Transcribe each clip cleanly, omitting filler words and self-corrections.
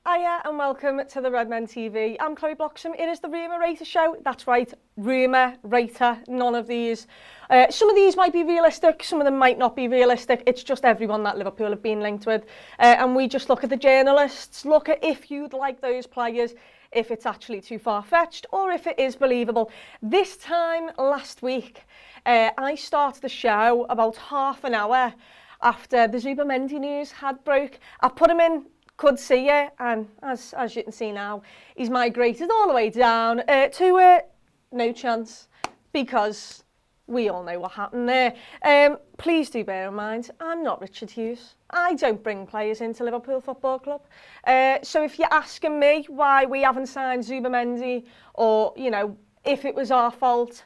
Hiya and welcome to the Redmen TV. I'm Chloe Bloxham. It is the Rumour Rater show. That's right, Rumour Rater. None of these. Some of these might be realistic, some of them might not be realistic. It's just everyone that Liverpool have been linked with. And we just look at the journalists, look at if you'd like those players, if it's actually too far-fetched or if it is believable. This time last week, I started the show about half an hour after the Zubimendi news had broke. I put him in, could see it, and as you can see now, he's migrated all the way down to no chance, because we all know what happened there. Please do bear in mind, I'm not Richard Hughes. I don't bring players into Liverpool Football Club. So if you're asking me why we haven't signed Zubimendi, or, you know, if it was our fault,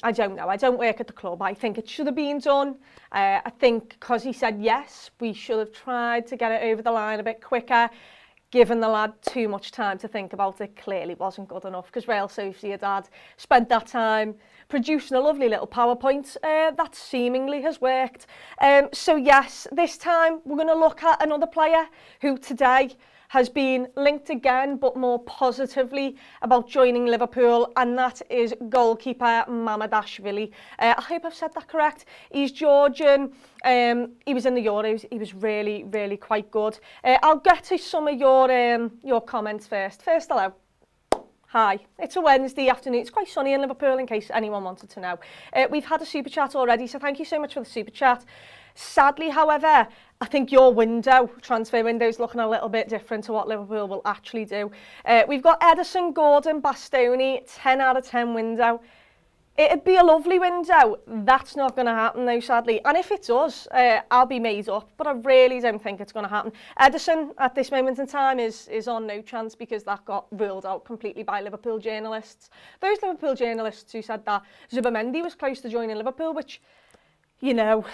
I don't know. I don't work at the club. I think it should have been done. I think because he said yes, we should have tried to get it over the line a bit quicker. Given the lad too much time to think about it, clearly wasn't good enough, because Real Sociedad spent that time producing a lovely little PowerPoint that seemingly has worked. So yes, this time we're going to look at another player who today has been linked again, but more positively, about joining Liverpool, and that is goalkeeper Mamadashvili. I hope I've said that correct. He's Georgian. He was in the Euros. He was really, really quite good. I'll get to some of your comments first. First, hello. Hi, it's a Wednesday afternoon. It's quite sunny in Liverpool, in case anyone wanted to know. We've had a super chat already, so thank you so much for the super chat. Sadly, however, I think your transfer window is looking a little bit different to what Liverpool will actually do. We've got Alisson, Gordon, Bastoni, 10 out of 10 window. It'd be a lovely window. That's not going to happen though, sadly. And if it does, I'll be made up, but I really don't think it's going to happen. Ederson, at this moment in time, is on no chance, because that got ruled out completely by Liverpool journalists. Those Liverpool journalists who said that Zubimendi was close to joining Liverpool, which, you know,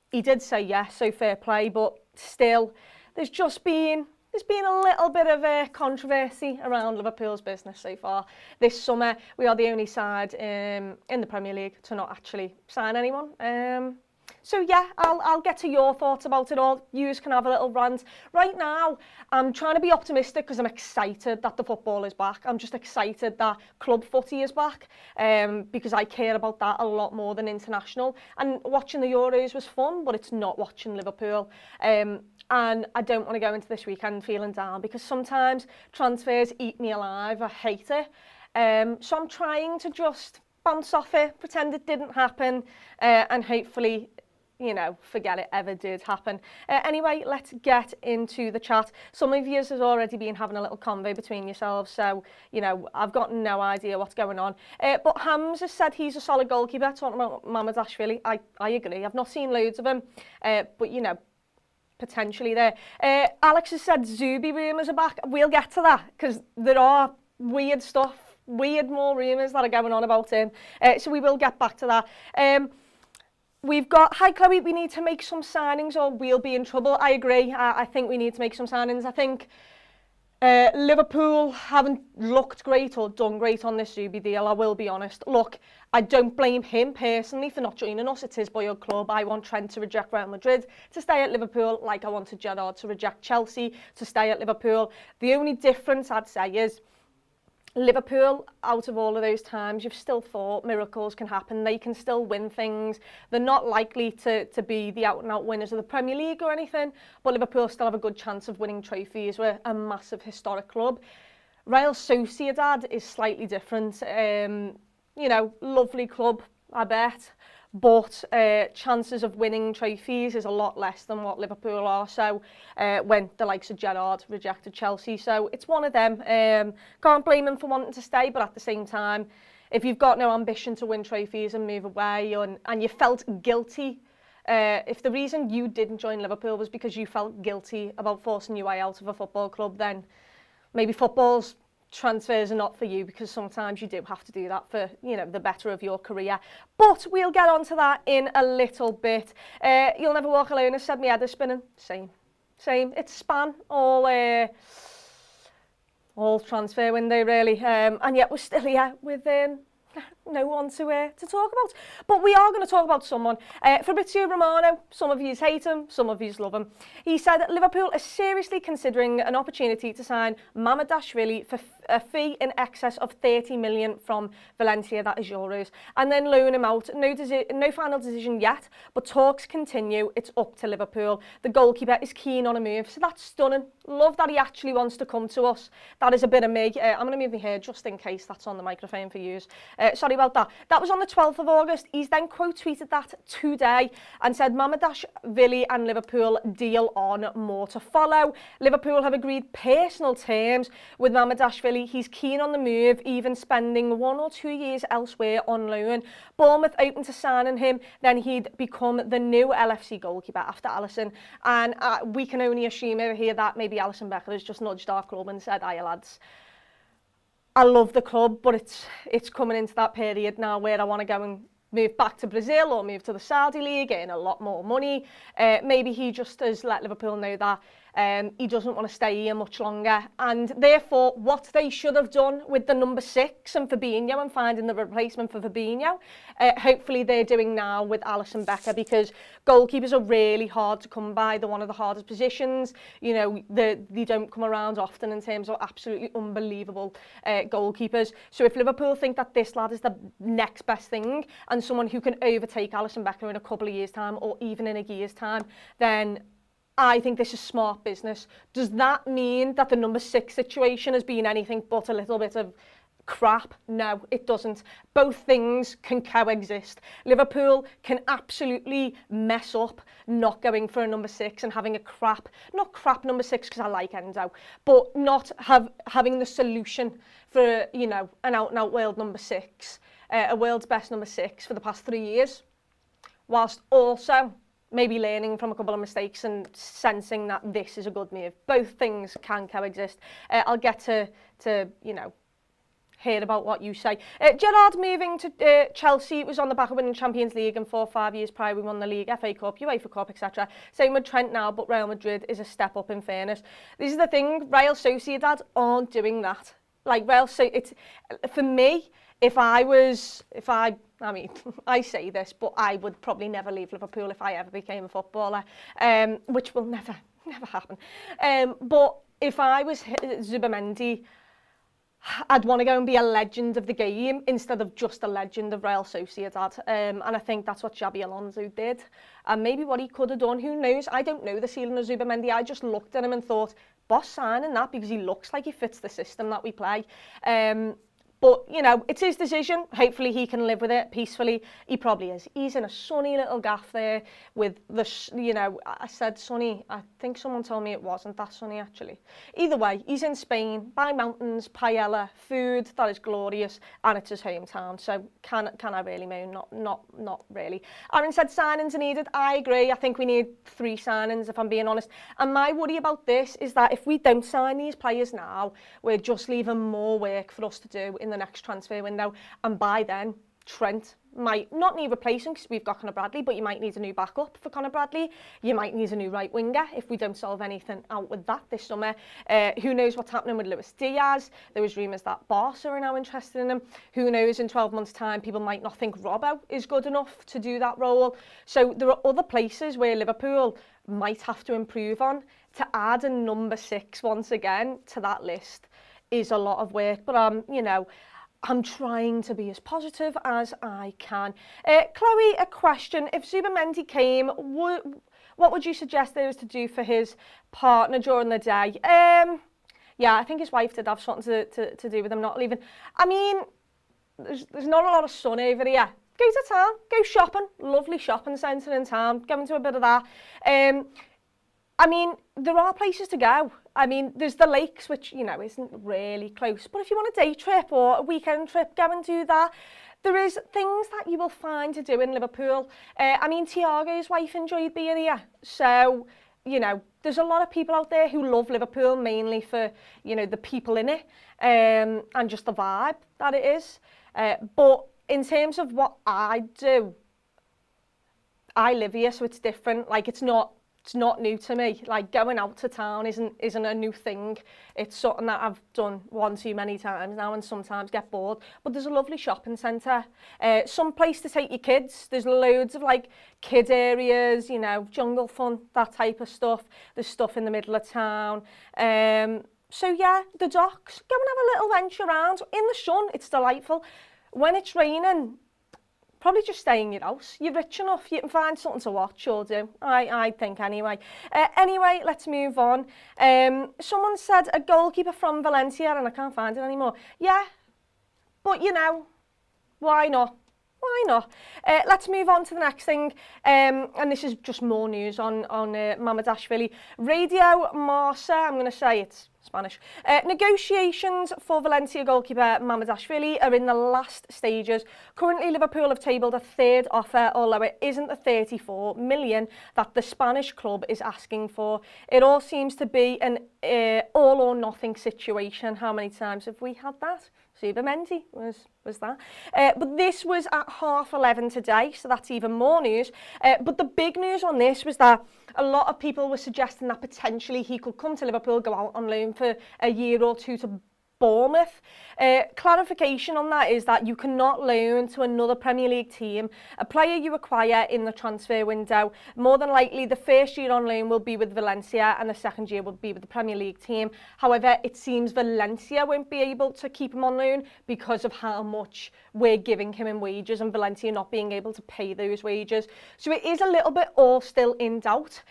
he did say yes, so fair play, but still, there's been a little bit of a controversy around Liverpool's business so far. This summer, we are the only side in the Premier League to not actually sign anyone. So yeah, I'll get to your thoughts about it all. You can have a little rant. Right now, I'm trying to be optimistic because I'm excited that the football is back. I'm just excited that club footy is back, because I care about that a lot more than international. And watching the Euros was fun, but it's not watching Liverpool. And I don't want to go into this weekend feeling down, because sometimes transfers eat me alive. I hate it. So I'm trying to just bounce off it, pretend it didn't happen, and hopefully, you know, forget it ever did happen. Anyway, let's get into the chat. Some of you has already been having a little convo between yourselves, so, you know, I've got no idea what's going on. But Hams has said he's a solid goalkeeper, talking about Mamadashvili. I agree. I've not seen loads of him, but, you know, potentially there. Alex has said Zubi rumours are back. We'll get to that, because there are weird more rumours that are going on about him. So we will get back to that. We've got, hi Chloe, we need to make some signings or we'll be in trouble. I agree. I think we need to make some signings. I think Liverpool haven't looked great or done great on this Zubi deal, I will be honest. Look, I don't blame him personally for not joining us. It's his boyhood club. I want Trent to reject Real Madrid, to stay at Liverpool, like I wanted Gerrard to reject Chelsea, to stay at Liverpool. The only difference I'd say is Liverpool, out of all of those times, you've still thought miracles can happen. They can still win things. They're not likely to be the out-and-out winners of the Premier League or anything, but Liverpool still have a good chance of winning trophies. We're a massive historic club. Real Sociedad is slightly different. You know, lovely club, I bet, but chances of winning trophies is a lot less than what Liverpool are. So when the likes of Gerrard rejected Chelsea, so it's one of them. Can't blame him for wanting to stay, but at the same time, if you've got no ambition to win trophies and move away, and you felt guilty, if the reason you didn't join Liverpool was because you felt guilty about forcing your way out of a football club, then maybe transfers are not for you, because sometimes you do have to do that for, you know, the better of your career. But we'll get on to that in a little bit. You'll never walk alone has said me head is spinning. Same. It's span all transfer window really. And yet we're still here with no one to talk about. But we are going to talk about someone. Fabrizio Romano, some of you hate him, some of you love him. He said that Liverpool are seriously considering an opportunity to sign Mamadashvili for a fee in excess of 30 million from Valencia, that is euros, and then loan him out. No final decision yet, but talks continue. It's up to Liverpool. The goalkeeper is keen on a move, so that's stunning. Love that he actually wants to come to us. That is a bit of me. I'm going to move my hair just in case that's on the microphone for you. Sorry about that. That was on the 12th of August. He's then quote tweeted that today and said Mamadashvili and Liverpool deal on, more to follow. Liverpool have agreed personal terms with Mamadashvili. He's keen on the move, even spending 1 or 2 years elsewhere on loan. Bournemouth open to signing him, then he'd become the new LFC goalkeeper after Alisson. And we can only assume over here that maybe Alisson Becker has just nudged our club and said, "Hiya lads, I love the club, but it's coming into that period now where I want to go and move back to Brazil or move to the Saudi League, getting a lot more money." Maybe he just has let Liverpool know that he doesn't want to stay here much longer, and therefore what they should have done with the number 6 and Fabinho and finding the replacement for Fabinho, hopefully they're doing now with Alisson Becker, because goalkeepers are really hard to come by. They're one of the hardest positions. You know, they don't come around often in terms of absolutely unbelievable goalkeepers. So if Liverpool think that this lad is the next best thing and someone who can overtake Alisson Becker in a couple of years' time or even in a year's time, then I think this is smart business. Does that mean that the number 6 situation has been anything but a little bit of crap? No, it doesn't. Both things can coexist. Liverpool can absolutely mess up not going for a number 6 and having a not crap number 6 because I like Endo, but not having the solution for, you know, an out-and-out world number 6, a world's best number 6 for the past 3 years, whilst also maybe learning from a couple of mistakes and sensing that this is a good move. Both things can coexist. I'll get to you know, hear about what you say. Gerrard moving to Chelsea was on the back of winning Champions League, and 4 or 5 years prior we won the league, FA Cup, UEFA Cup, etc. Same with Trent now, but Real Madrid is a step up in fairness. This is the thing, Real Sociedad aren't doing that. Like it's for me, I mean, I say this, but I would probably never leave Liverpool if I ever became a footballer, which will never happen. But if I was Zubimendi, I'd want to go and be a legend of the game instead of just a legend of Real Sociedad. And I think that's what Xabi Alonso did. And maybe what he could have done, who knows? I don't know the ceiling of Zubimendi. I just looked at him and thought, boss signing that because he looks like he fits the system that we play. But, you know, it's his decision. Hopefully he can live with it peacefully. He probably is. He's in a sunny little gaff there with the, you know, I said sunny. I think someone told me it wasn't that sunny, actually. Either way, he's in Spain, by mountains, paella, food that is glorious, and it's his hometown. So can I really moan? Not really. Aaron said signings are needed. I agree. I think we need 3 signings, if I'm being honest. And my worry about this is that if we don't sign these players now, we're just leaving more work for us to do in the next transfer window, and by then Trent might not need replacing because we've got Conor Bradley, but you might need a new backup for Conor Bradley. You might need a new right winger if we don't solve anything out with that this summer. Who knows what's happening with Luis Diaz? There was rumours that Barca are now interested in him. Who knows, in 12 months' time, people might not think Robbo is good enough to do that role. So there are other places where Liverpool might have to improve on. To add a number 6 once again to that list is a lot of work, but you know, I'm trying to be as positive as I can. Chloe, a question. If Zubimendi came, what would you suggest there is to do for his partner during the day? Yeah, I think his wife did have something to do with him not leaving. I mean, there's not a lot of sun over here. Go to town, go shopping. Lovely shopping centre in town. Go into a bit of that. I mean, there are places to go. I mean, there's the lakes, which, you know, isn't really close. But if you want a day trip or a weekend trip, go and do that. There is things that you will find to do in Liverpool. I mean, Thiago's wife enjoyed being here. So, you know, there's a lot of people out there who love Liverpool, mainly for, you know, the people in it and just the vibe that it is. But in terms of what I do, I live here, so it's different. Like, it's not It's not new to me. Like, going out to town isn't a new thing. It's something that I've done one too many times now and sometimes get bored. But there's a lovely shopping centre, some place to take your kids. There's loads of like kid areas, you know, jungle fun, that type of stuff. There's stuff in the middle of town. So yeah, the docks, go and have a little venture around. In the sun, it's delightful. When it's raining, probably just stay in your house. You're rich enough, you can find something to watch or do. I think anyway. Anyway, let's move on. Someone said a goalkeeper from Valencia, and I can't find it anymore. Yeah, but you know, why not? Why not? Let's move on to the next thing. And this is just more news on Mamadashvili. Radio Marca, I'm going to say it's Spanish. Negotiations for Valencia goalkeeper Mamadashvili are in the last stages. Currently, Liverpool have tabled a third offer, although it isn't the 34 million that the Spanish club is asking for. It all seems to be an all or nothing situation. How many times have we had that? Zubimendi was that. But this was at 11:30 today, so that's even more news. But the big news on this was that a lot of people were suggesting that potentially he could come to Liverpool, go out on loan for a year or two to Bournemouth. Clarification on that is that you cannot loan to another Premier League team a player you acquire in the transfer window. More than likely, the first year on loan will be with Valencia and the second year will be with the Premier League team. However, it seems Valencia won't be able to keep him on loan because of how much we're giving him in wages and Valencia not being able to pay those wages. So it is a little bit all still in doubt.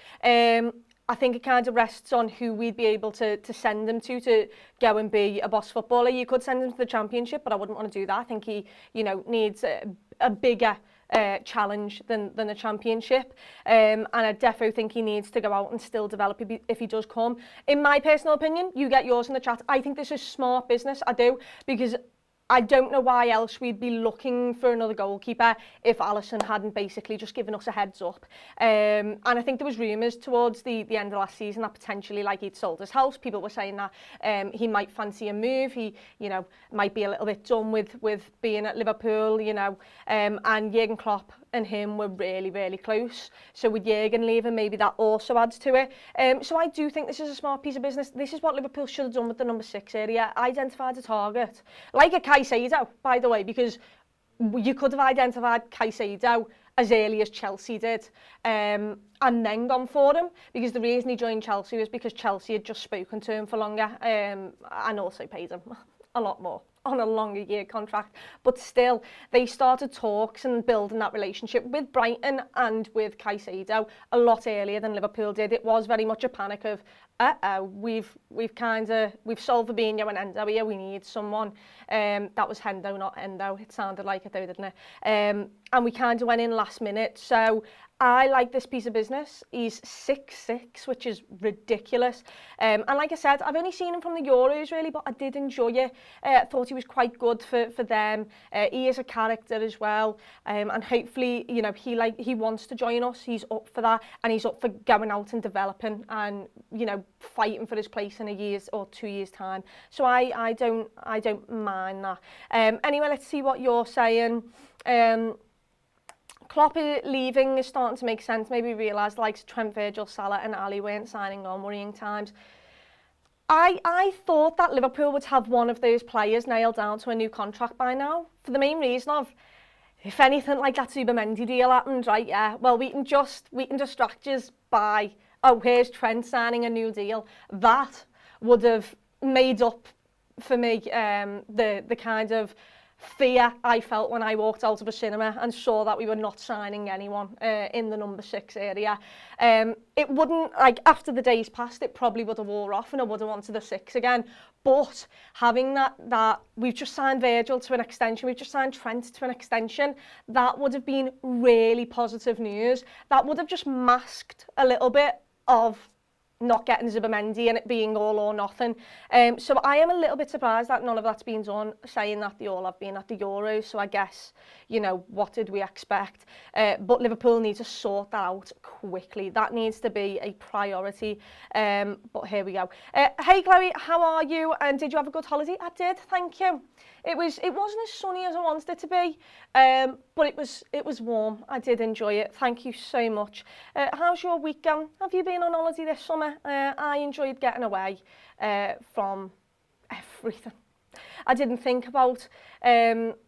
I think it kind of rests on who we'd be able to send him to go and be a boss footballer. You could send him to the Championship, but I wouldn't want to do that. I think he, you know, needs a bigger challenge than the Championship. And I defo think he needs to go out and still develop if he does come. In my personal opinion, you get yours in the chat. I think this is smart business. I do, because I don't know why else we'd be looking for another goalkeeper if Alisson hadn't basically just given us a heads up. And I think there was rumours towards the end of last season that potentially, like, he'd sold his house. People were saying that he might fancy a move. He, you know, might be a little bit done with being at Liverpool, you know. And Jurgen Klopp and him were really, really close. So with Jurgen leaving, maybe that also adds to it. So I do think this is a smart piece of business. This is what Liverpool should have done with the number 6 area. Identified a target. Like a Caicedo, by the way, because you could have identified Caicedo as early as Chelsea did, and then gone for him, because the reason he joined Chelsea was because Chelsea had just spoken to him for longer, and also paid him a lot more on a longer year contract. But still, they started talks and building that relationship with Brighton and with Caicedo a lot earlier than Liverpool did. It was very much a panic of, we've solved Fabinho and Endo here, we need someone. That was Hendo, not Endo. It sounded like it though, didn't it? And we kind of went in last minute. So I like this piece of business. He's 6'6", which is ridiculous. And like I said, I've only seen him from the Euros really, but I did enjoy it. Thought he was quite good for them. He is a character as well. And hopefully, you know, he wants to join us. He's up for that, and he's up for going out and developing and, you know, fighting for his place in a year's or 2 years' time. So I don't mind that. Anyway, let's see what you're saying. Klopp leaving is starting to make sense. Maybe realised like Trent, Virgil, Salah and Ali weren't signing on, worrying times. I thought that Liverpool would have one of those players nailed down to a new contract by now, for the main reason of, if anything like that Zubimendi deal happened, right, yeah, well, we can distract you by, oh, here's Trent signing a new deal. That would have made up for me the kind of fear I felt when I walked out of a cinema and saw that we were not signing anyone in the number 6 area. It wouldn't, like, after the days passed, it probably would have wore off and I would have wanted the 6 again. But having that we've just signed Virgil to an extension, we've just signed Trent to an extension, that would have been really positive news. That would have just masked a little bit of not getting Zubimendi and it being all or nothing. So I am a little bit surprised that none of that's been done, saying that they all have been at the Euros. So I guess, you know, what did we expect? But Liverpool need to sort that out quickly. That needs to be a priority. But here we go. Hey Chloe, how are you? And did you have a good holiday? I did, thank you. It wasn't as sunny as I wanted it to be. but it was warm. I did enjoy it. Thank you so much. How's your week going? Have you been on holiday this summer? I enjoyed getting away from everything. I didn't think about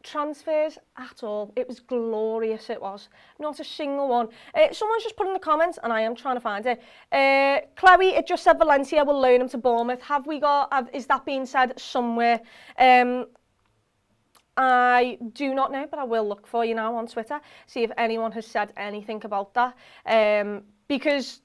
transfers at all. It was glorious, it was. Not a single one. Someone's just put in the comments, and I am trying to find it. Chloe, it just said Valencia will loan him to Bournemouth. Is that being said somewhere? I do not know, but I will look for you now on Twitter, see if anyone has said anything about that. Because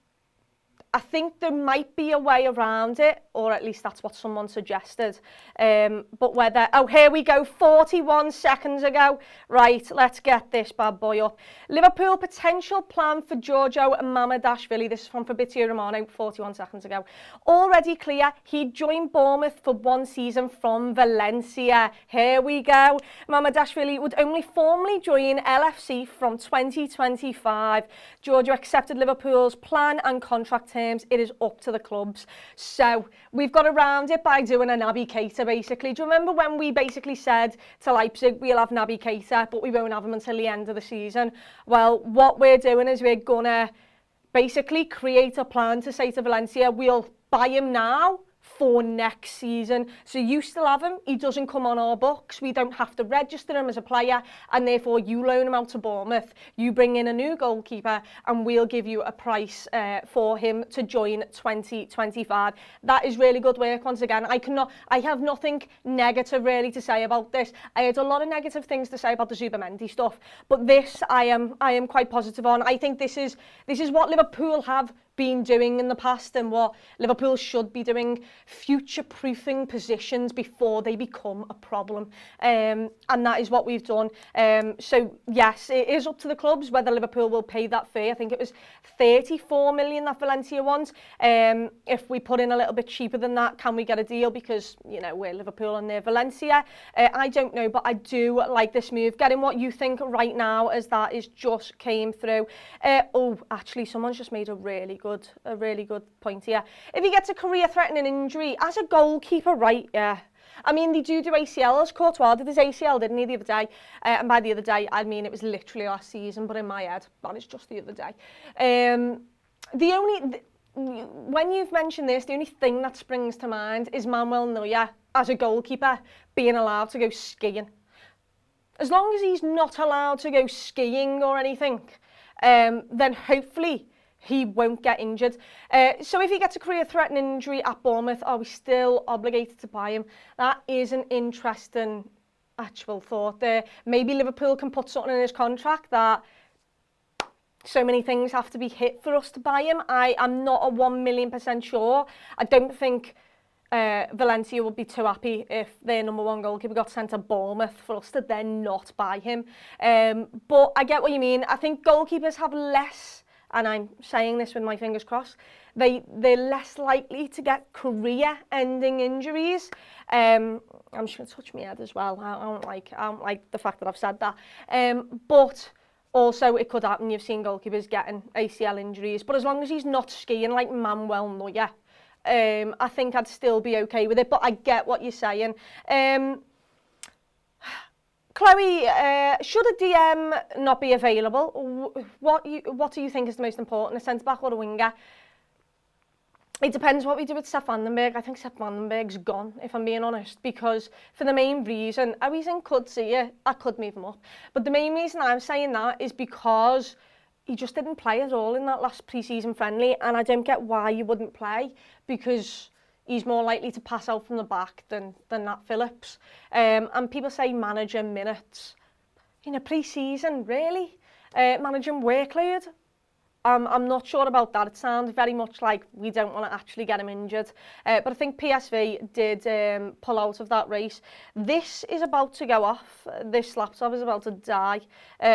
I think there might be a way around it, or at least that's what someone suggested. But whether... Oh, here we go, 41 seconds ago. Right, let's get this bad boy up. Liverpool potential plan for Giorgi Mamardashvili. This is from Fabrizio Romano, 41 seconds ago. Already clear, he joined Bournemouth for one season from Valencia. Here we go. Mamadashvili would only formally join LFC from 2025. Giorgi accepted Liverpool's plan and contract terms. It is up to the clubs. So we've got around it by doing a Naby Keita, basically. Do you remember when we basically said to Leipzig, we'll have Naby Keita, but we won't have him until the end of the season? Well, what we're doing is we're going to basically create a plan to say to Valencia, we'll buy him now for next season. So you still have him, he doesn't come on our books, we don't have to register him as a player, and therefore you loan him out to Bournemouth, you bring in a new goalkeeper, and we'll give you a price for him to join 2025. That is really good work. Once again, I have nothing negative really to say about this. I had a lot of negative things to say about the Zubimendi stuff, but this I am quite positive on. I think this is what Liverpool have been doing in the past, and what Liverpool should be doing, future-proofing positions before they become a problem. And that is what we've done. So, yes, it is up to the clubs whether Liverpool will pay that fee. I think it was 34 million that Valencia wants. If we put in a little bit cheaper than that, can we get a deal? Because, you know, we're Liverpool and they're Valencia. I don't know, but I do like this move. Getting what you think right now, as that is just came through. Oh, actually, someone's just made a really good point here. If he gets a career-threatening injury as a goalkeeper, right? Yeah. I mean, they do ACLs. Courtois did his ACL, didn't he, the other day? And by the other day, I mean, it was literally last season, but in my head, that is just the other day. When you've mentioned this, the only thing that springs to mind is Manuel Neuer as a goalkeeper being allowed to go skiing. As long as he's not allowed to go skiing or anything, then hopefully he won't get injured. So if he gets a career-threatening injury at Bournemouth, are we still obligated to buy him? That is an interesting actual thought there. Maybe Liverpool can put something in his contract that so many things have to be hit for us to buy him. I am not a 1,000,000% sure. I don't think Valencia would be too happy if their number one goalkeeper got sent to Bournemouth for us to then not buy him. But I get what you mean. I think goalkeepers have less, and I'm saying this with my fingers crossed, they're less likely to get career-ending injuries. I'm just going to touch my head as well. I don't like the fact that I've said that. But also, it could happen. You've seen goalkeepers getting ACL injuries. But as long as he's not skiing like Manuel Neuer, I think I'd still be okay with it. But I get what you're saying. Chloe, should a DM not be available? What do you think is the most important, a centre-back or a winger? It depends what we do with Sepp Vandenberg. I think Sepp Vandenberg's gone, if I'm being honest, because for the main reason, Alisson could see it, I could move him up. But the main reason I'm saying that is because he just didn't play at all in that last pre-season friendly, and I don't get why you wouldn't play, because he's more likely to pass out from the back than Nat Phillips. And people say managing minutes. You know, pre-season, really? Managing workload? I'm not sure about that. It sounds very much like we don't want to actually get him injured. But I think PSV did pull out of that race. This is about to go off. This laptop is about to die,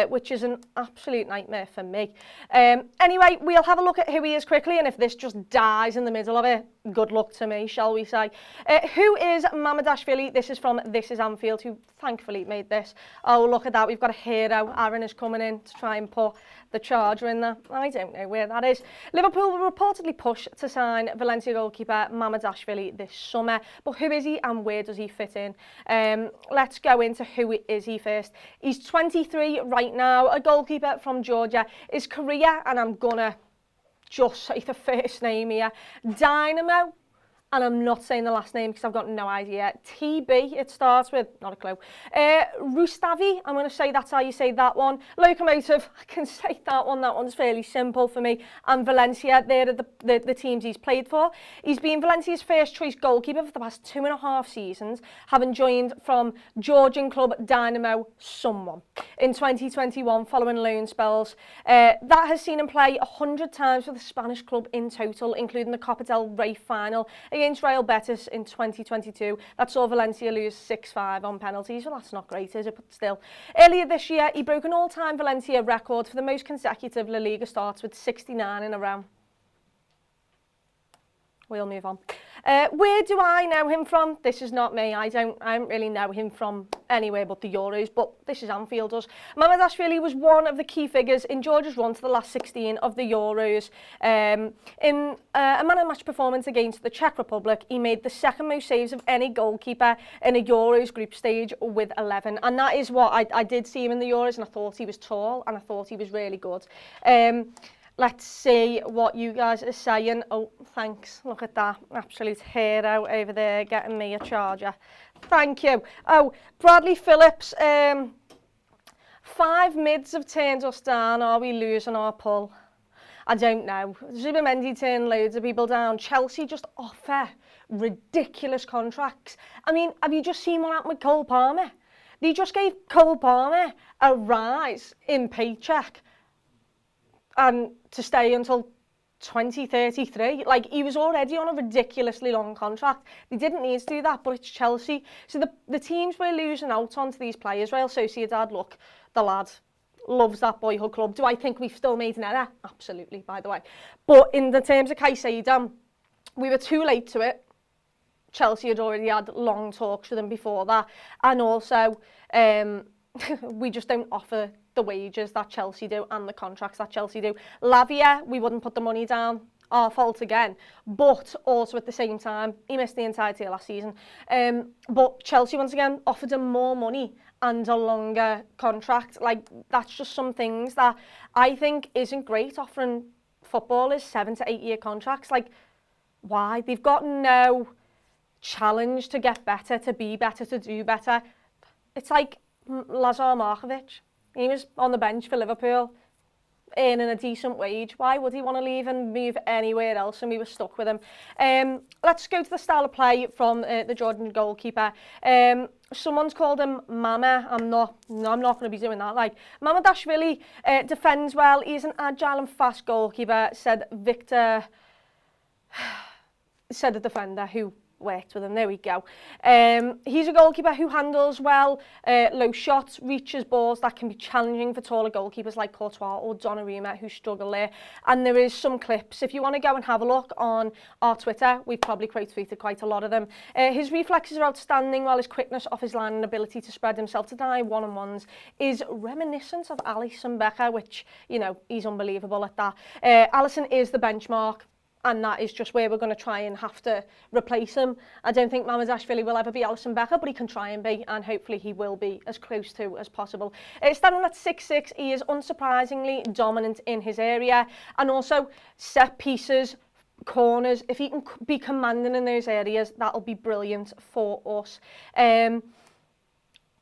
which is an absolute nightmare for me. Anyway, we'll have a look at who he is quickly, and if this just dies in the middle of it, good luck to me, shall we say. Who is Mamadashvili? This is from This Is Anfield, who thankfully made this. Oh, look at that. We've got a hero. Aaron is coming in to try and put the charger in there. I don't know where that is. Liverpool will reportedly push to sign Valencia goalkeeper Mamadashvili this summer. But who is he and where does he fit in? Let's go into who is he first. He's 23 right now, a goalkeeper from Georgia. His career, and I'm gonna just say the first name here, Dynamo, and I'm not saying the last name because I've got no idea. TB, it starts with, not a clue. Rustavi, I'm going to say that's how you say that one. Locomotive, I can say that one. That one's fairly simple for me. And Valencia, they're the teams he's played for. He's been Valencia's first choice goalkeeper for the past 2.5 seasons, having joined from Georgian club Dynamo Someone in 2021 following loan spells. That has seen him play 100 times for the Spanish club in total, including the Copa del Rey final against Real Betis in 2022. That saw Valencia lose 6-5 on penalties. Well, that's not great, is it? But still. Earlier this year, he broke an all-time Valencia record for the most consecutive La Liga starts with 69 in a row. We'll move on. Where do I know him from? This is not me. I don't really know him from anywhere but the Euros, but this is Anfield does. Mamadashvili was one of the key figures in Georgia's run to the last 16 of the Euros. In a man-of-match performance against the Czech Republic, he made the second most saves of any goalkeeper in a Euros group stage with 11. And that is what I did see him in the Euros, and I thought he was tall, and I thought he was really good. Let's see what you guys are saying. Oh, thanks. Look at that. Absolute hero over there getting me a charger. Thank you. Oh, Bradley Phillips. 5 mids have turned us down. Are we losing our pull? I don't know. Zubimendi turned loads of people down. Chelsea just offer ridiculous contracts. I mean, have you just seen what happened with Cole Palmer? They just gave Cole Palmer a rise in paycheck and to stay until 2033. Like, he was already on a ridiculously long contract. They didn't need to do that, but it's Chelsea. So the teams we're losing out on to these players, Real Sociedad, look, the lad loves that boyhood club. Do I think we've still made an error? Absolutely, by the way. But in the terms of Caicedo, we were too late to it. Chelsea had already had long talks with him before that. And also, we just don't offer the wages that Chelsea do and the contracts that Chelsea do. Lavia, we wouldn't put the money down. Our fault again. But also at the same time, he missed the entirety of last season. But Chelsea, once again, offered him more money and a longer contract. Like, that's just some things that I think isn't great, offering footballers 7 to 8 year contracts. Like, why? They've got no challenge to get better, to be better, to do better. It's like Lazar Markovic. He was on the bench for Liverpool, earning a decent wage. Why would he want to leave and move anywhere else? And we were stuck with him. Let's go to the style of play from the Georgian goalkeeper. Someone's called him Mama. I'm not going to be doing that. Like, Mamadashvili defends well. He's an agile and fast goalkeeper, said Victor, said the defender who worked with him. There we go. He's a goalkeeper who handles well, low shots, reaches balls that can be challenging for taller goalkeepers like Courtois or Donnarumma who struggle there. And there is some clips. If you want to go and have a look on our Twitter, we've probably tweeted quite a lot of them. His reflexes are outstanding, while his quickness off his line and ability to spread himself to deny one-on-ones is reminiscent of Alisson Becker, which, you know, he's unbelievable at that. Alisson is the benchmark. And that is just where we're going to try and have to replace him. I don't think Mamadashvili will ever be Alisson Becker, but he can try and be, and hopefully he will be as close to as possible. Standing at 6'6", he is unsurprisingly dominant in his area, and also set pieces, corners. If he can be commanding in those areas, that'll be brilliant for us.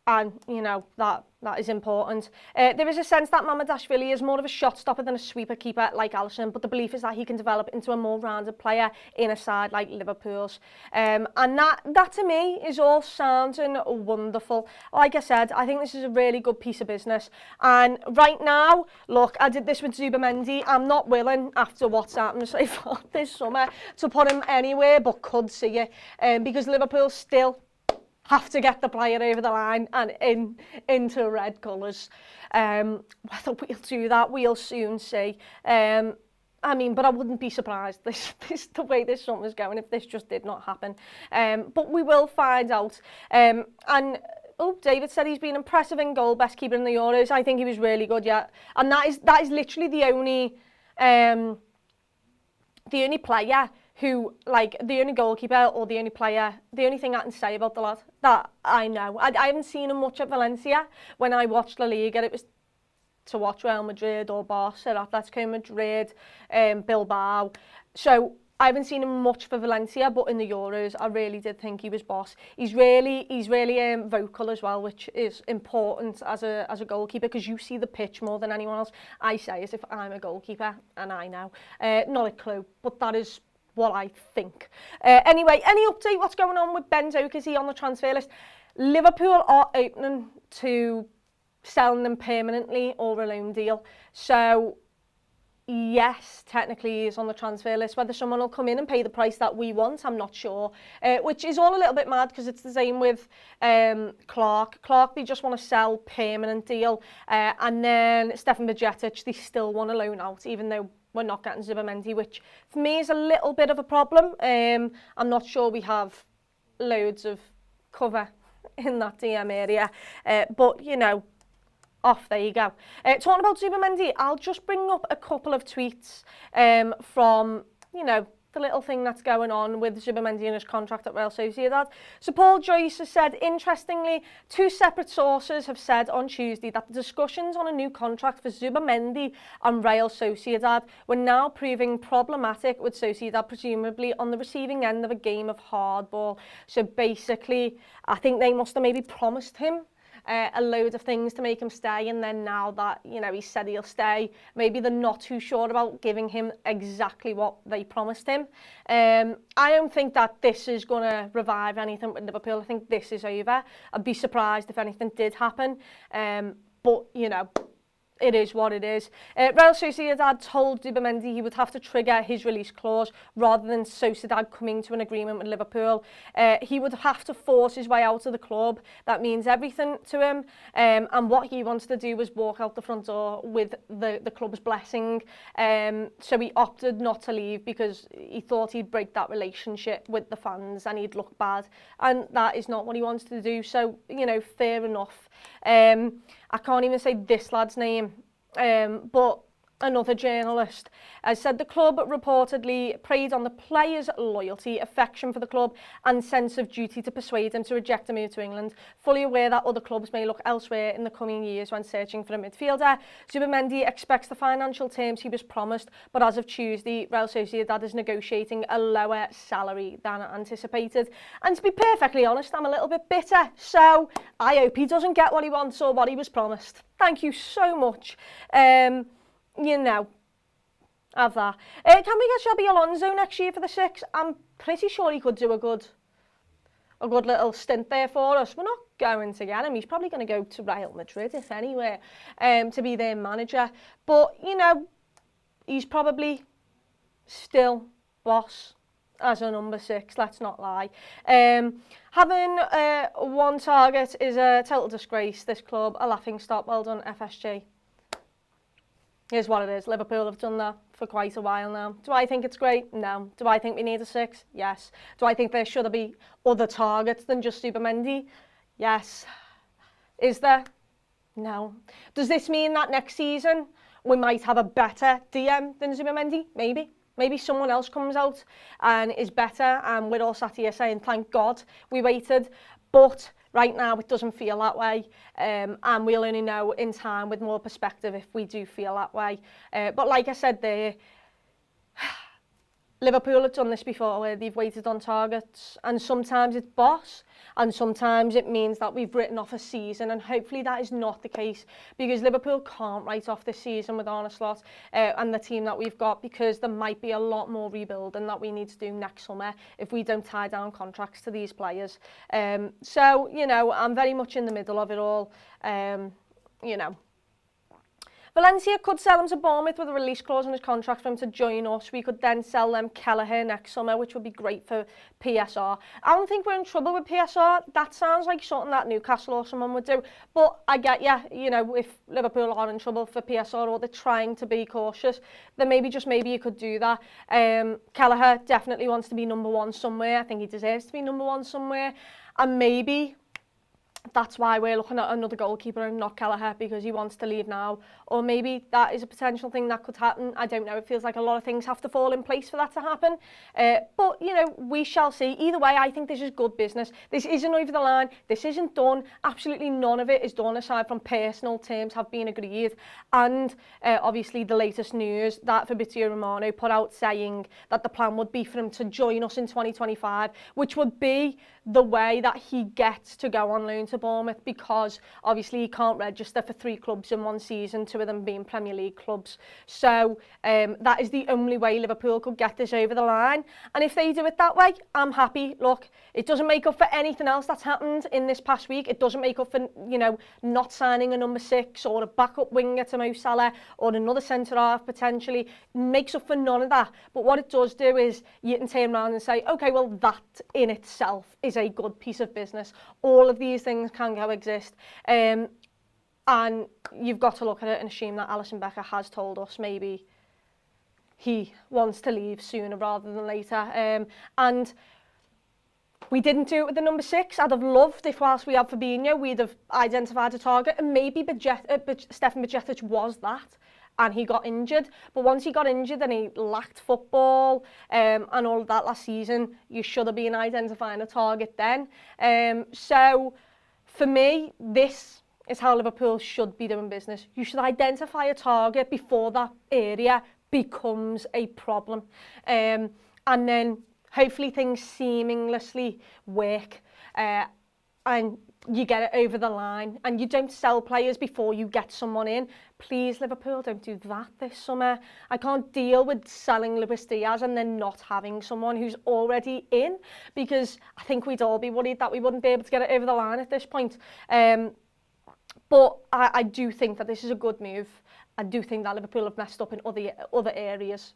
And, you know, that is important. There is a sense that Mamadashvili is more of a shot stopper than a sweeper keeper like Alisson, but the belief is that he can develop into a more rounded player in a side like Liverpool's. And that to me is all sounding wonderful. Like I said, I think this is a really good piece of business. And right now, look, I did this with Zubimendi. I'm not willing, after what's happened so far this summer, to put him anywhere, but could see it. Because Liverpool still have to get the player over the line and into red colours. Whether we'll do that, we'll soon see. I mean, but I wouldn't be surprised the way this summer's going if this just did not happen. But we will find out. And David said he's been impressive in goal, best keeper in the Euros. I think he was really good, yeah. And that is literally the only player who, like, the only goalkeeper or the only player, the only thing I can say about the lad that I know. I haven't seen him much at Valencia. When I watched La Liga, it was to watch Real Madrid or Barca, Atletico Madrid, Bilbao. So I haven't seen him much for Valencia, but in the Euros, I really did think he was boss. He's really vocal as well, which is important as a goalkeeper, because you see the pitch more than anyone else. I say as if I'm a goalkeeper, and I know. Not a clue, but that is what I think. Anyway, any update? What's going on with Ben Doak? Is he on the transfer list? Liverpool are open to selling them permanently or a loan deal. So yes, technically he is on the transfer list. Whether someone will come in and pay the price that we want, I'm not sure. Which is all a little bit mad, because it's the same with Clark. Clark, they just want to sell permanent deal. And then Stefan Bajcetic, they still want to loan out, even though we're not getting Zubimendi, which for me is a little bit of a problem. I'm not sure we have loads of cover in that DM area. But, you know, off there you go. Talking about Zubimendi, I'll just bring up a couple of tweets from, you know, the little thing that's going on with Zubimendi and his contract at Real Sociedad. So Paul Joyce has said, interestingly, two separate sources have said on Tuesday that the discussions on a new contract for Zubimendi and Real Sociedad were now proving problematic, with Sociedad presumably on the receiving end of a game of hardball. So basically, I think they must have maybe promised him a load of things to make him stay, and then now that, you know, he said he'll stay, maybe they're not too sure about giving him exactly what they promised him. I don't think that this is going to revive anything with Liverpool. I think this is over. I'd be surprised if anything did happen, but, you know, it is what it is. Real Sociedad told Zubimendi he would have to trigger his release clause rather than Sociedad coming to an agreement with Liverpool. He would have to force his way out of the club. That means everything to him. And what he wants to do was walk out the front door with the club's blessing. So he opted not to leave because he thought he'd break that relationship with the fans and he'd look bad. And that is not what he wants to do. So, you know, fair enough. I can't even say this lad's name, but another journalist has said the club reportedly preyed on the player's loyalty, affection for the club and sense of duty to persuade him to reject a move to England, fully aware that other clubs may look elsewhere in the coming years when searching for a midfielder. Zubimendi expects the financial terms he was promised, but as of Tuesday, Real Sociedad is negotiating a lower salary than anticipated. And to be perfectly honest, I'm a little bit bitter, so I hope he doesn't get what he wants or what he was promised. Thank you so much. You know, have that. Can we get Xabi Alonso next year for the Six? I'm pretty sure he could do a good little stint there for us. We're not going to get him. He's probably going to go to Real Madrid, if anywhere, to be their manager. But, you know, he's probably still boss as a number 6, let's not lie. Having one target is a total disgrace. This club, a laughing stock. Well done, FSG. Here's what it is. Liverpool have done that for quite a while now. Do I think it's great? No. Do I think we need a 6? Yes. Do I think there should be other targets than just Zubimendi? Yes. Is there? No. Does this mean that next season we might have a better DM than Zubimendi? Maybe. Maybe someone else comes out and is better, and we're all sat here saying, thank God we waited. But right now, it doesn't feel that way, and we'll only know in time with more perspective if we do feel that way. But like I said there, Liverpool have done this before where they've waited on targets, and sometimes it's boss, and sometimes it means that we've written off a season, and hopefully that is not the case, because Liverpool can't write off this season with Arne Slot and the team that we've got, because there might be a lot more rebuilding that we need to do next summer if we don't tie down contracts to these players. So, you know, I'm very much in the middle of it all, you know. Valencia could sell him to Bournemouth with a release clause in his contract for him to join us. We could then sell them Kelleher next summer, which would be great for PSR. I don't think we're in trouble with PSR. That sounds like something that Newcastle or someone would do. But I get you know, if Liverpool are in trouble for PSR or they're trying to be cautious, then maybe you could do that. Kelleher definitely wants to be number 1 somewhere. I think he deserves to be number 1 somewhere. And maybe that's why we're looking at another goalkeeper and not Kelleher, because he wants to leave now. Or maybe that is a potential thing that could happen. I don't know. It feels like a lot of things have to fall in place for that to happen. But, you know, we shall see. Either way, I think this is good business. This isn't over the line. This isn't done. Absolutely none of it is done aside from personal terms have been agreed. And obviously the latest news that Fabrizio Romano put out saying that the plan would be for him to join us in 2025, which would be the way that he gets to go on loan to Bournemouth, because obviously he can't register for 3 clubs in one season, 2 of them being Premier League clubs. So that is the only way Liverpool could get this over the line. And if they do it that way, I'm happy. Look, it doesn't make up for anything else that's happened in this past week. It doesn't make up for, you know, not signing a number 6 or a backup winger to Mo Salah or another centre-half potentially. It makes up for none of that. But what it does do is you can turn around and say, okay, well, that in itself is a good piece of business. All of these things can coexist. And you've got to look at it and assume that Alisson Becker has told us maybe he wants to leave sooner rather than later. And we didn't do it with the number 6. I'd have loved if whilst we had Fabinho, we'd have identified a target, and maybe Stefan Bajcetic was that, and he got injured. But once he got injured and he lacked football and all of that last season, you should have been identifying a target then. So for me, this is how Liverpool should be doing business. You should identify a target before that area becomes a problem. And then hopefully things seamlessly work and you get it over the line, and you don't sell players before you get someone in. Please, Liverpool, don't do that this summer. I can't deal with selling Luis Diaz and then not having someone who's already in, because I think we'd all be worried that we wouldn't be able to get it over the line at this point. But I do think that this is a good move. I do think that Liverpool have messed up in other areas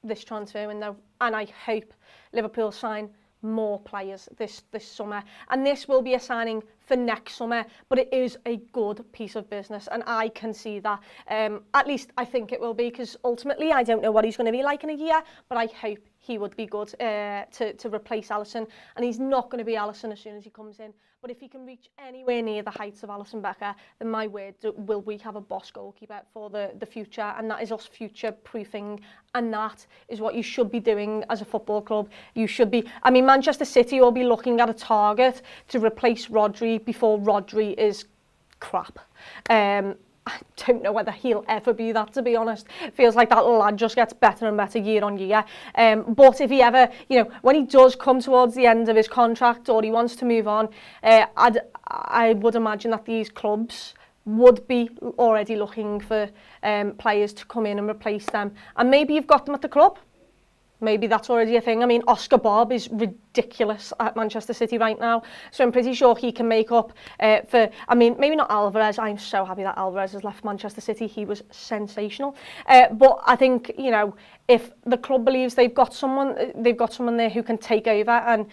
this transfer window, and I hope Liverpool sign more players this summer, and this will be a signing for next summer, but it is a good piece of business, and I can see that. At least I think it will be, because ultimately I don't know what he's going to be like in a year, but I hope he would be good to replace Alisson, and he's not going to be Alisson as soon as he comes in. But if he can reach anywhere near the heights of Alisson Becker, then my word, will we have a boss goalkeeper for the future, and that is us future-proofing, and that is what you should be doing as a football club. You should be, I mean, Manchester City will be looking at a target to replace Rodri before Rodri is crap. I don't know whether he'll ever be that, to be honest. It feels like that lad just gets better and better year on year. But if he ever, you know, when he does come towards the end of his contract or he wants to move on, I would imagine that these clubs would be already looking for players to come in and replace them. And maybe you've got them at the club. Maybe that's already a thing. I mean, Oscar Bob is ridiculous at Manchester City right now, so I'm pretty sure he can make up for, I mean, maybe not Alvarez. I'm so happy that Alvarez has left Manchester City. He was sensational. But I think, you know, if the club believes they've got someone there who can take over and,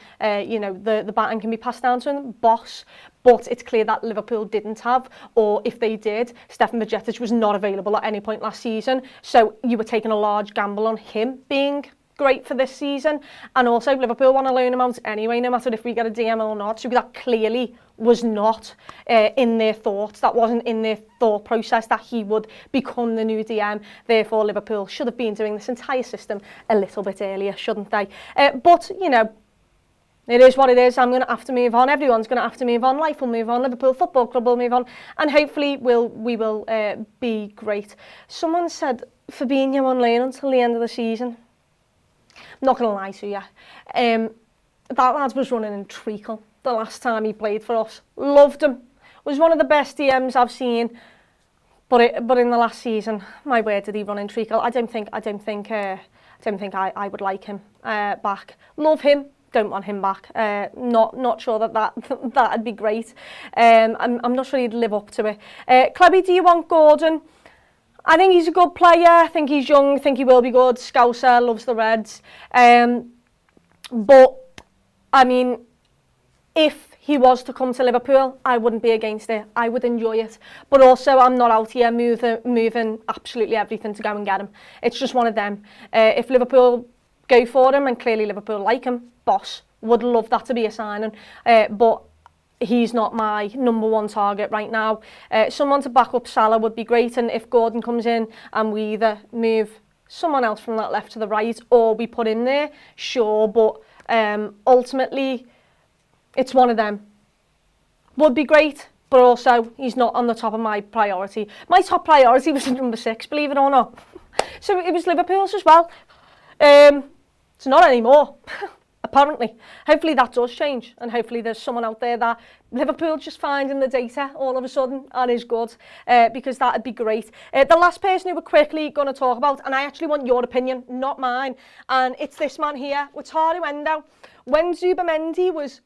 you know, the baton can be passed down to them, boss. But it's clear that Liverpool didn't have, or if they did, Stefan Bajcetic was not available at any point last season. So you were taking a large gamble on him being great for this season, and also Liverpool want to loan him out anyway, no matter if we get a DM or not. So that clearly was not in their thoughts. That wasn't in their thought process that he would become the new DM. Therefore, Liverpool should have been doing this entire system a little bit earlier, shouldn't they? But you know, it is what it is. I'm going to have to move on. Everyone's going to have to move on. Life will move on. Liverpool Football Club will move on, and hopefully we will be great. Someone said Fabinho on loan until the end of the season. I'm not going to lie to you. That lad was running in treacle the last time he played for us. Loved him. Was one of the best DMs I've seen. But in the last season, my word, did he run in treacle? I don't think I would like him back. Love him. Don't want him back. Not sure that'd be great. I'm not sure he'd live up to it. Clebby, do you want Gordon? I think he's a good player. I think he's young. I think he will be good. Scouser, loves the Reds. But, I mean, if he was to come to Liverpool, I wouldn't be against it. I would enjoy it. But also, I'm not out here moving absolutely everything to go and get him. It's just one of them. If Liverpool go for him, and clearly Liverpool like him, boss, would love that to be a signing. But he's not my number one target right now. Someone to back up Salah would be great, and if Gordon comes in and we either move someone else from that left to the right or we put in there, sure, but ultimately it's one of them. Would be great, but also he's not on the top of my priority. My top priority was number 6, believe it or not. So it was Liverpool's as well. It's not anymore, apparently. Hopefully that does change, and hopefully there's someone out there that Liverpool just finding the data all of a sudden and is good, because that would be great. The last person who we're quickly going to talk about, and I actually want your opinion, not mine, and it's this man here, Wataru Endo. When Zubimendi was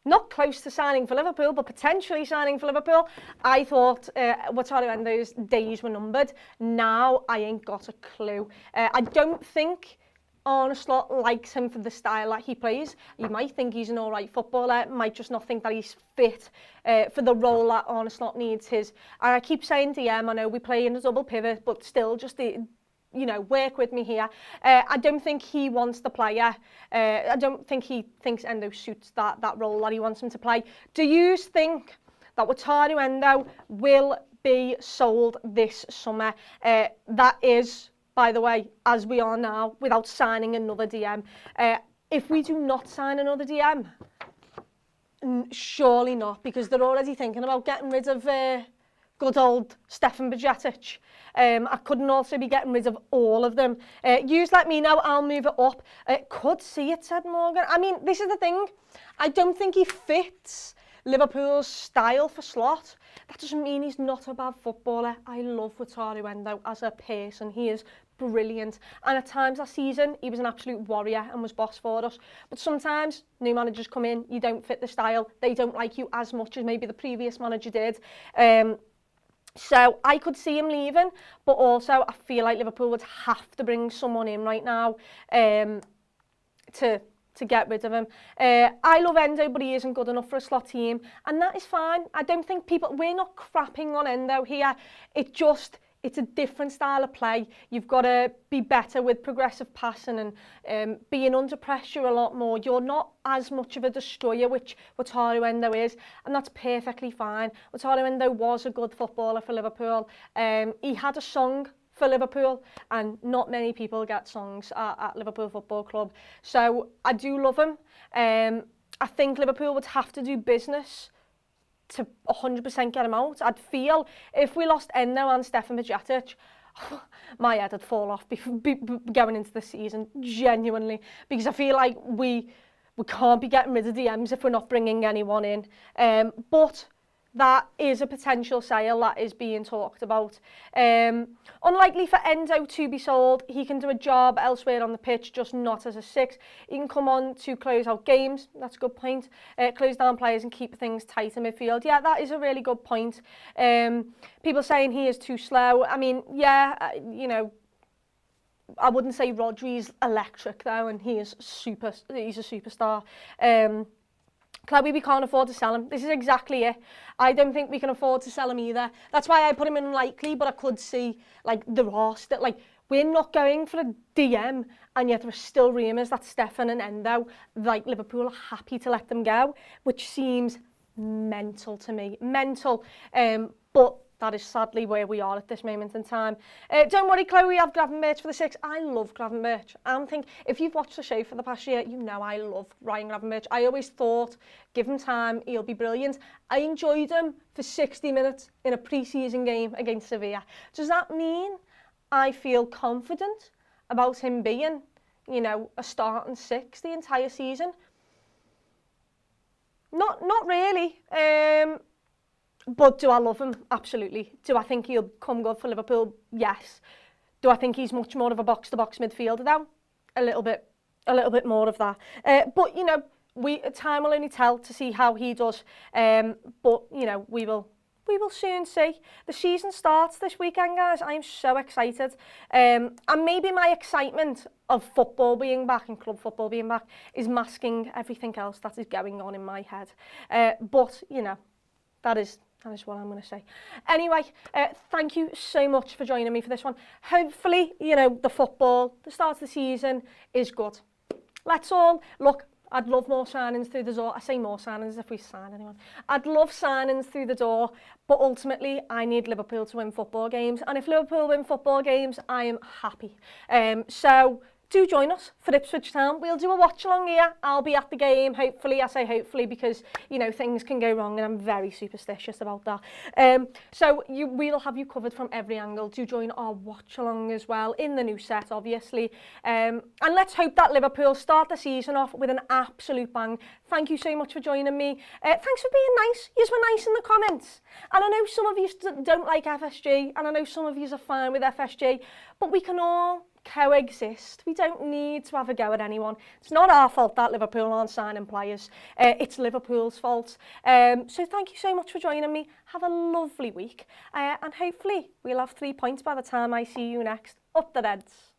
not close to signing for Liverpool, but potentially signing for Liverpool, I thought Wataru Endo's days were numbered. Now I ain't got a clue. I don't think Arne Slot likes him for the style that he plays. You might think he's an alright footballer, might just not think that he's fit for the role that Arne Slot needs his. And I keep saying to him, I know we play in a double pivot, but still just you know, work with me here. I don't think he wants the player. I don't think he thinks Endo suits that role that he wants him to play. Do you think that Wataru Endo will be sold this summer? That is, by the way, as we are now, without signing another DM. If we do not sign another DM, surely not, because they're already thinking about getting rid of good old Stefan Bajcetic. I couldn't also be getting rid of all of them. Yous let me know, I'll move it up. Could see it, said Morgan. I mean, this is the thing. I don't think he fits Liverpool's style for Slot. That doesn't mean he's not a bad footballer. I love Wataru Endo as a person. He is brilliant. And at times last season, he was an absolute warrior and was boss for us. But sometimes new managers come in, you don't fit the style. They don't like you as much as maybe the previous manager did. So I could see him leaving, but also I feel like Liverpool would have to bring someone in right now to get rid of him. I love Endo, but he isn't good enough for a Slot team, and that is fine. I don't think we're not crapping on Endo here. It's a different style of play. You've got to be better with progressive passing and being under pressure a lot more. You're not as much of a destroyer, which Wataru Endo is, and that's perfectly fine. Wataru Endo was a good footballer for Liverpool. He had a song for Liverpool, and not many people get songs at Liverpool Football Club. So I do love him. I think Liverpool would have to do business to 100% get him out. I'd feel if we lost Endo and Stefan Bajcetic, my head would fall off going into the season, genuinely, because I feel like we can't be getting rid of DMs if we're not bringing anyone in. But that is a potential sale that is being talked about. Unlikely for Endo to be sold. He can do a job elsewhere on the pitch, just not as a 6. He can come on to close out games. That's a good point. Close down players and keep things tight in midfield. Yeah, that is a really good point. People saying he is too slow. I mean, yeah, you know, I wouldn't say Rodri's electric though, and he's a superstar. Chloe, we can't afford to sell him. This is exactly it. I don't think we can afford to sell him either. That's why I put him in unlikely, but I could see, like, the roster. Like, we're not going for a DM, and yet there are still rumours that Stefan and Endo, like, Liverpool are happy to let them go, which seems mental to me. Mental. But that is sadly where we are at this moment in time. Don't worry, Chloe, we have Gravenberch for the 6. I love Gravenberch. I think if you've watched the show for the past year, you know I love Ryan Gravenberch. I always thought, give him time, he'll be brilliant. I enjoyed him for 60 minutes in a pre-season game against Sevilla. Does that mean I feel confident about him being, you know, a starting 6 the entire season? Not really. But do I love him? Absolutely. Do I think he'll come good for Liverpool? Yes. Do I think he's much more of a box-to-box midfielder now? A little bit more of that. But you know, time will only tell to see how he does. But you know, we will soon see. The season starts this weekend, guys. I am so excited. And maybe my excitement of football being back and club football being back is masking everything else that is going on in my head. But you know, that is what I'm going to say. Anyway, thank you so much for joining me for this one. Hopefully, you know, the start of the season is good. Let's all, look, I'd love more signings through the door. I say more signings if we sign anyone. I'd love signings through the door, but ultimately I need Liverpool to win football games. And if Liverpool win football games, I am happy. So do join us for Ipswich Town. We'll do a watch along here. I'll be at the game, hopefully. I say hopefully because, you know, things can go wrong and I'm very superstitious about that. So we'll have you covered from every angle. Do join our watch along as well in the new set, obviously. And let's hope that Liverpool start the season off with an absolute bang. Thank you so much for joining me. Thanks for being nice. You were nice in the comments. And I know some of you don't like FSG, and I know some of you are fine with FSG, but we can all coexist. We don't need to have a go at anyone. It's not our fault that Liverpool aren't signing players. It's Liverpool's fault. So thank you so much for joining me. Have a lovely week. And hopefully we'll have 3 points by the time I see you next. Up the Reds.